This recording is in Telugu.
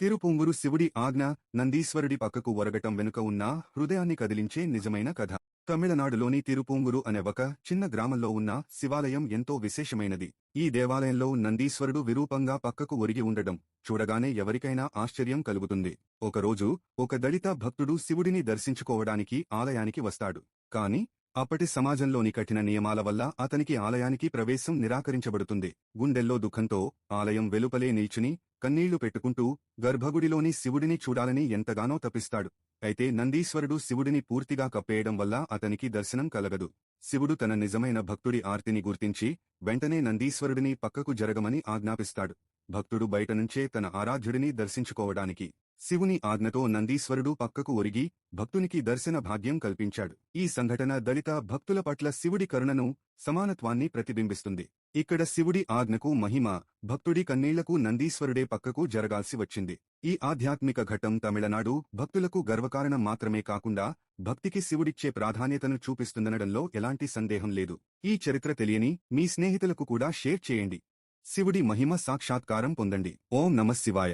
తిరుపుంగురు శివుడి ఆజ్ఞ నందీశ్వరుడి పక్కకు ఒరగటం వెనుక ఉన్న హృదయాన్ని కదిలించే నిజమైన కథ. తమిళనాడులోని తిరుపూంగురు అనే ఒక చిన్న గ్రామంలో ఉన్న శివాలయం ఎంతో విశేషమైనది. ఈ దేవాలయంలో నందీశ్వరుడు విరూపంగా పక్కకు ఒరిగి ఉండటం చూడగానే ఎవరికైనా ఆశ్చర్యం కలుగుతుంది. ఒకరోజు ఒక దళిత భక్తుడు శివుడిని దర్శించుకోవడానికి ఆలయానికి వస్తాడు. కాని అప్పటి సమాజంలోని కఠిన నియమాల వల్ల అతనికి ఆలయానికి ప్రవేశం నిరాకరించబడుతుంది. గుండెల్లో దుఃఖంతో ఆలయం వెలుపలే నిల్చుని కన్నీళ్లు పెట్టుకుంటూ గర్భగుడిలోని శివుడిని చూడాలని ఎంతగానో తపిస్తాడు. అయితే నందీశ్వరుడు శివుడిని పూర్తిగా కప్పేయడం వల్ల అతనికి దర్శనం కలగదు. శివుడు తన నిజమైన భక్తుడి ఆర్తిని గుర్తించి వెంటనే నందీశ్వరుడిని పక్కకు జరగమని ఆజ్ఞాపిస్తాడు. భక్తుడు బయటనుంచే తన ఆరాధ్యుడిని దర్శించుకోవడానికి శివుని ఆజ్ఞతో నందీశ్వరుడు పక్కకు ఒరిగి భక్తునికి దర్శన భాగ్యం కల్పించాడు. ఈ సంఘటన దళిత భక్తుల పట్ల శివుడి కరుణను, సమానత్వాన్ని ప్రతిబింబిస్తుంది. ఇక్కడ శివుడి ఆజ్ఞకు మహిమ, భక్తుడి కన్నీళ్లకు నందీశ్వరుడే పక్కకు జరగాల్సి వచ్చింది. ఈ ఆధ్యాత్మిక ఘట్టం తమిళనాడు భక్తులకు గర్వకారణం మాత్రమే కాకుండా భక్తికి శివుడిచ్చే ప్రాధాన్యతను చూపిస్తుందనడంలో ఎలాంటి సందేహం లేదు. ఈ చరిత్ర తెలియని మీ స్నేహితులకు కూడా షేర్ చేయండి. శివుడి మహిమ సాక్షాత్కారం పొందండి. ఓం నమః శివాయ.